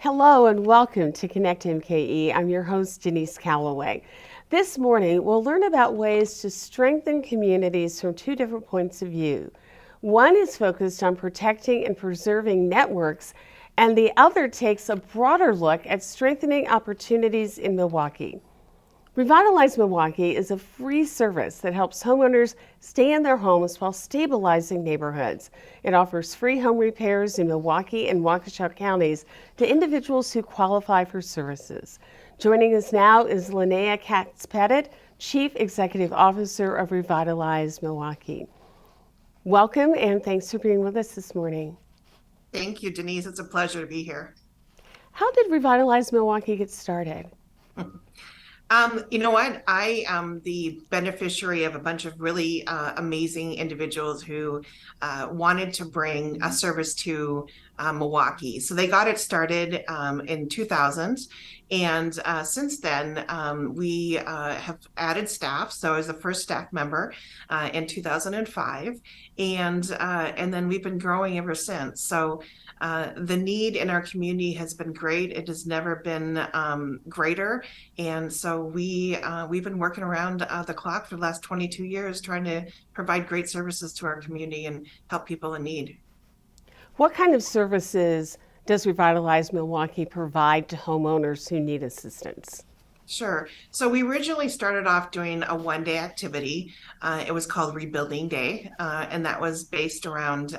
Hello and welcome to Connect MKE. I'm your host, Denise Calloway. This morning, we'll learn about ways to strengthen communities from two different points of view. One is focused on protecting and preserving networks, and the other takes a broader look at strengthening opportunities in Milwaukee. Revitalize Milwaukee is a free service that helps homeowners stay in their homes while stabilizing neighborhoods. It offers free home repairs in Milwaukee and Waukesha counties to individuals who qualify for services. Joining us now is Lynnea Katz-Petted, Chief Executive Officer of Revitalize Milwaukee. Welcome and thanks for being with us this morning. Thank you, Denise. It's a pleasure to be here. How did Revitalize Milwaukee get started? You know what? I am the beneficiary of a bunch of really amazing individuals who wanted to bring a service to Milwaukee. So they got it started in 2000. And since then, we have added staff. So I was the first staff member in 2005. And then we've been growing ever since. So the need in our community has been great. It has never been greater. And so we've been working around the clock for the last 22 years trying to provide great services to our community and help people in need. What kind of services does Revitalize Milwaukee provide to homeowners who need assistance? Sure. So we originally started off doing a one-day activity. It was called Rebuilding Day, and that was based around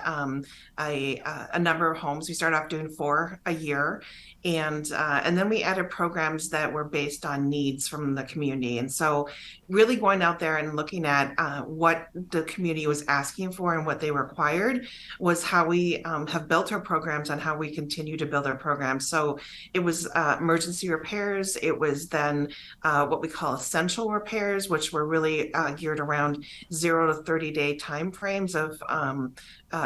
a number of homes. We started off doing 4 a year, and then we added programs that were based on needs from the community. And so really going out there and looking at what the community was asking for and what they required was how we have built our programs and how we continue to build our programs. So it was emergency repairs. It was then what we call essential repairs, which were really geared around 0 to 30-day time frames of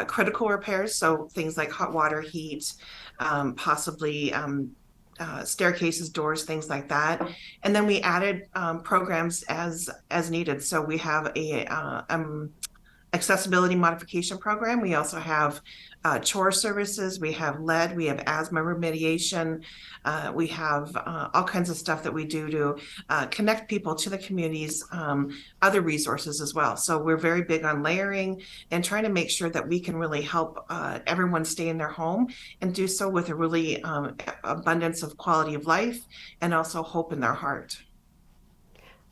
critical repairs. So things like hot water, heat, possibly staircases, doors, things like that. And then we added programs as needed. So we have a accessibility modification program. We also have chore services. We have lead. We have asthma remediation. We have all kinds of stuff that we do to connect people to the community's other resources as well. So we're very big on layering and trying to make sure that we can really help everyone stay in their home and do so with a really abundance of quality of life and also hope in their heart.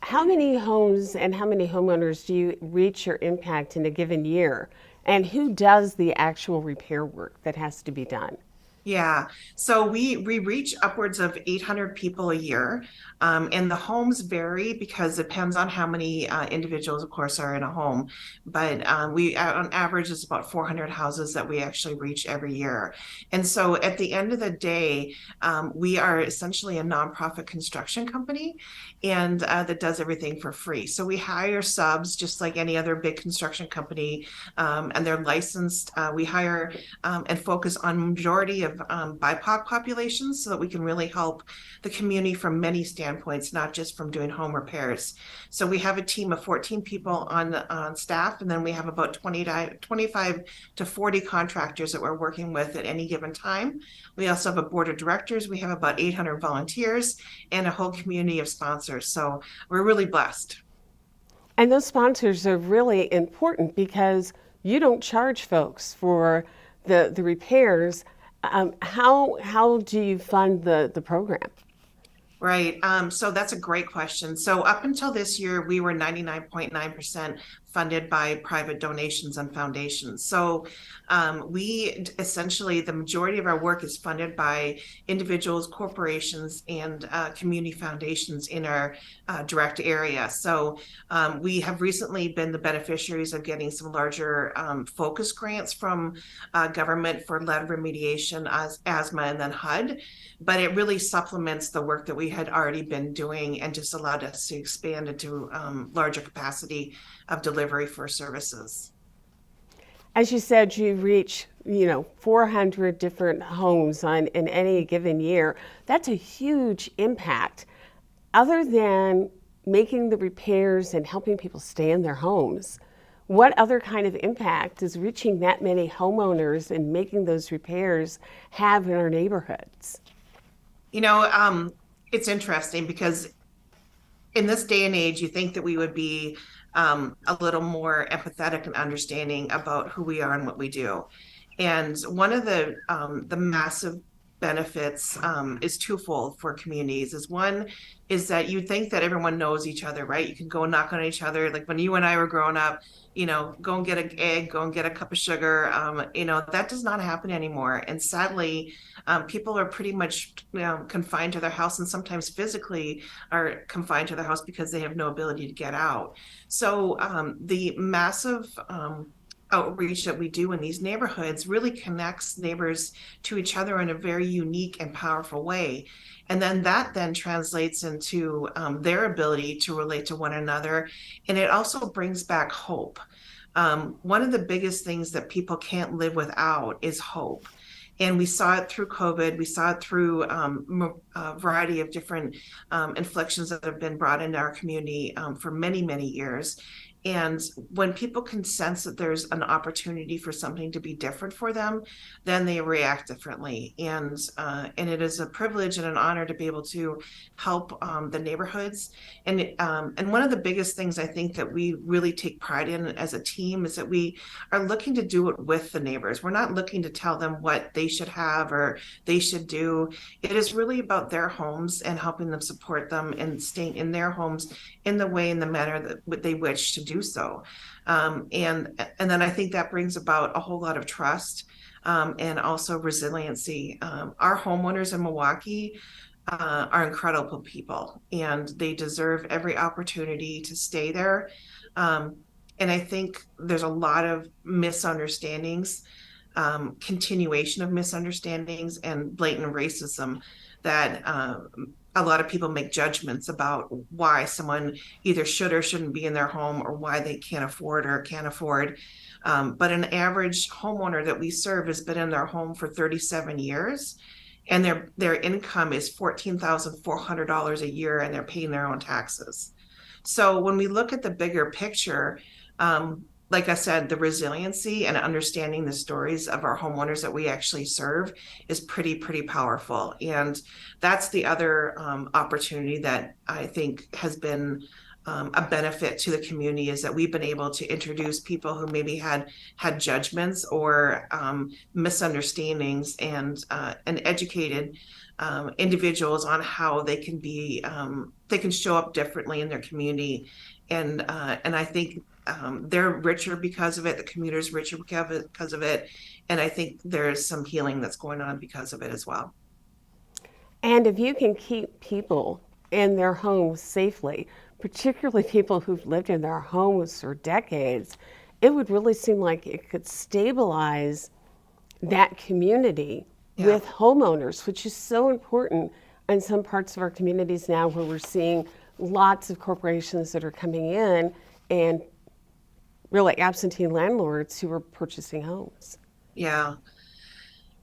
How many homes and how many homeowners do you reach your impact in a given year? And who does the actual repair work that has to be done? Yeah, so we reach upwards of 800 people a year, and the homes vary because it depends on how many individuals, of course, are in a home. But we, on average, is about 400 houses that we actually reach every year. And so, at the end of the day, we are essentially a nonprofit construction company, and that does everything for free. So we hire subs just like any other big construction company, and they're licensed. We hire and focus on majority of BIPOC populations so that we can really help the community from many standpoints, not just from doing home repairs. So we have a team of 14 people on staff, and then we have about 25 to 40 contractors that we're working with at any given time. We also have a board of directors. We have about 800 volunteers and a whole community of sponsors. So we're really blessed. And those sponsors are really important because you don't charge folks for the repairs. How do you fund the program? Right. So that's a great question. So up until this year, we were 99.9% funded by private donations and foundations. So we essentially, the majority of our work is funded by individuals, corporations, and community foundations in our direct area. So we have recently been the beneficiaries of getting some larger focus grants from government for lead remediation, asthma, and then HUD. But it really supplements the work that we had already been doing and just allowed us to expand into larger capacity of delivery for services. As you said, you reach 400 different homes in any given year. That's a huge impact. Other than making the repairs and helping people stay in their homes, what other kind of impact does reaching that many homeowners and making those repairs have in our neighborhoods? You know, it's interesting because in this day and age, you think that we would be a little more empathetic and understanding about who we are and what we do. And one of the massive benefits is twofold for communities. Is one is that you think that everyone knows each other, right? You can go knock on each other. Like when you and I were growing up, go and get an egg, go and get a cup of sugar. That does not happen anymore. And sadly, people are pretty much confined to their house, and sometimes physically are confined to their house because they have no ability to get out. So the massive outreach that we do in these neighborhoods really connects neighbors to each other in a very unique and powerful way. And then that then translates into their ability to relate to one another. And it also brings back hope. One of the biggest things that people can't live without is hope. And we saw it through COVID. We saw it through a variety of different inflictions that have been brought into our community for many, many years. And when people can sense that there's an opportunity for something to be different for them, then they react differently. And it is a privilege and an honor to be able to help the neighborhoods. And one of the biggest things I think that we really take pride in as a team is that we are looking to do it with the neighbors. We're not looking to tell them what they should have or they should do. It is really about their homes and helping them support them and staying in their homes in the way and the manner that they wish to do so. And then I think that brings about a whole lot of trust and also resiliency. Our homeowners in Milwaukee are incredible people, and they deserve every opportunity to stay there. And I think there's a lot of misunderstandings, continuation of misunderstandings, and blatant racism that a lot of people make judgments about why someone either should or shouldn't be in their home or why they can't afford or can't afford. But an average homeowner that we serve has been in their home for 37 years, and their income is $14,400 a year, and they're paying their own taxes. So when we look at the bigger picture, like I said, the resiliency and understanding the stories of our homeowners that we actually serve is pretty powerful. And that's the other opportunity that I think has been a benefit to the community, is that we've been able to introduce people who maybe had judgments or misunderstandings, and educated individuals on how they can show up differently in their community. And I think they're richer because of it. The community's richer because of it. And I think there's some healing that's going on because of it as well. And if you can keep people in their homes safely, particularly people who've lived in their homes for decades, it would really seem like it could stabilize that community with homeowners, which is so important in some parts of our communities now, where we're seeing lots of corporations that are coming in and really absentee landlords who are purchasing homes. Yeah.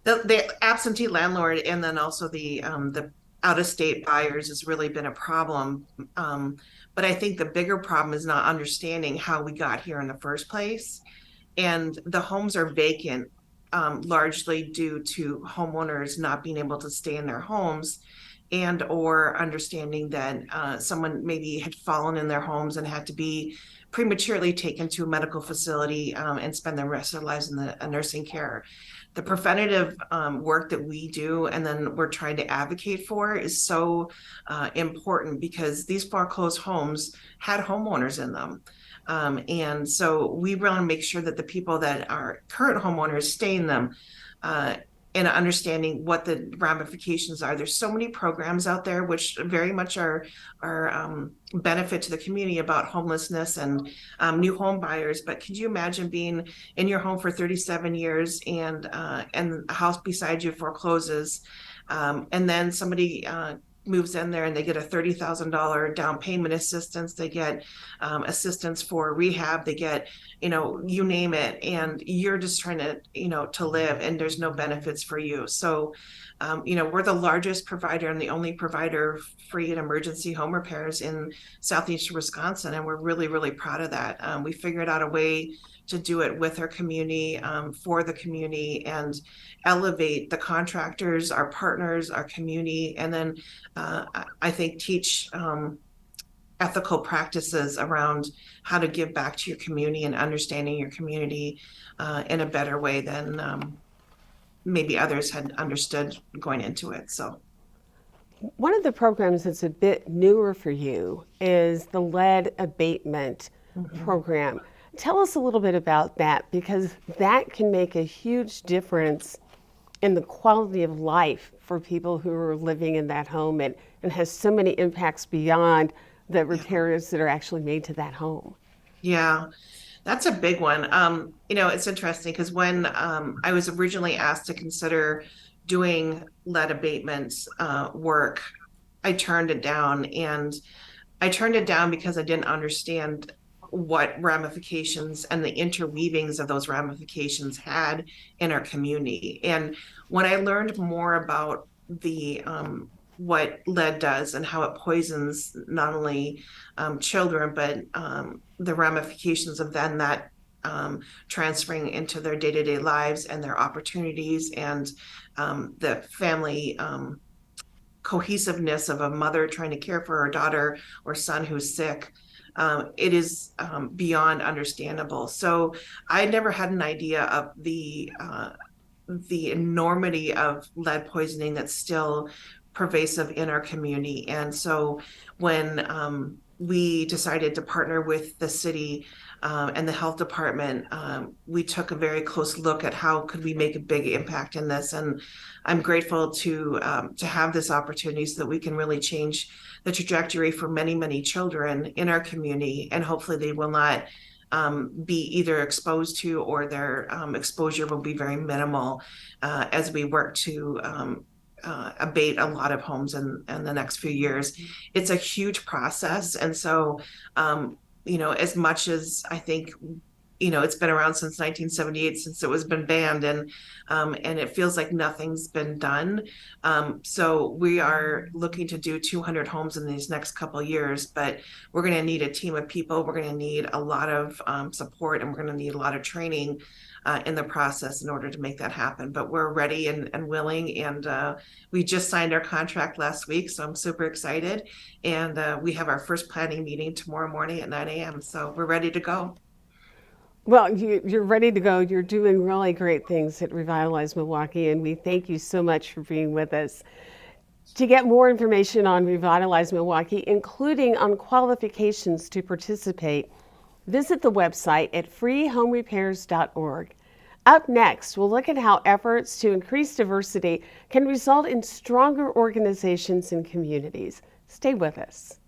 The absentee landlord, and then also the out-of-state buyers has really been a problem. But I think the bigger problem is not understanding how we got here in the first place. And the homes are vacant, largely due to homeowners not being able to stay in their homes, and or understanding that someone maybe had fallen in their homes and had to be prematurely taken to a medical facility and spend the rest of their lives in the nursing care. The preventative work that we do and then we're trying to advocate for is so important, because these foreclosed homes had homeowners in them. And so we want to make sure that the people that are current homeowners stay in them, and understanding what the ramifications are. There's so many programs out there which very much are benefit to the community about homelessness and new home buyers. But could you imagine being in your home for 37 years and a house beside you forecloses, and then somebody moves in there and they get a $30,000 down payment assistance. They get assistance for rehab. They get, you name it. And you're just trying to, to live, and there's no benefits for you. So, we're the largest provider and the only provider free and emergency home repairs in southeastern Wisconsin. And we're really, really proud of that. We figured out a way to do it with our community, for the community, and elevate the contractors, our partners, our community, and then I think teach ethical practices around how to give back to your community and understanding your community in a better way than maybe others had understood going into it. So one of the programs that's a bit newer for you is the lead abatement program. Tell us a little bit about that, because that can make a huge difference in the quality of life for people who are living in that home, and has so many impacts beyond the repairs that are actually made to that home. Yeah, that's a big one. It's interesting because when I was originally asked to consider doing lead abatement work, I turned it down. And I turned it down because I didn't understand what ramifications and the interweavings of those ramifications had in our community. And when I learned more about the what lead does and how it poisons not only children, but the ramifications of then that transferring into their day-to-day lives and their opportunities, and the family cohesiveness of a mother trying to care for her daughter or son who's sick. It is beyond understandable. So I never had an idea of the enormity of lead poisoning that's still pervasive in our community. And so when we decided to partner with the city and the health department, we took a very close look at how could we make a big impact in this. And I'm grateful to have this opportunity so that we can really change the trajectory for many, many children in our community. And hopefully they will not be either exposed to, or their exposure will be very minimal as we work to abate a lot of homes in the next few years. It's a huge process. And so, as much as I think, it's been around since 1978, since it was been banned, and it feels like nothing's been done. So we are looking to do 200 homes in these next couple of years, but we're going to need a team of people. We're going to need a lot of support, and we're going to need a lot of training in the process in order to make that happen. But we're ready and willing, and we just signed our contract last week, so I'm super excited. And we have our first planning meeting tomorrow morning at 9 a.m. So we're ready to go. Well, you're ready to go. You're doing really great things at Revitalize Milwaukee, and we thank you so much for being with us. To get more information on Revitalize Milwaukee, including on qualifications to participate, visit the website at freehomerepairs.org. Up next, we'll look at how efforts to increase diversity can result in stronger organizations and communities. Stay with us.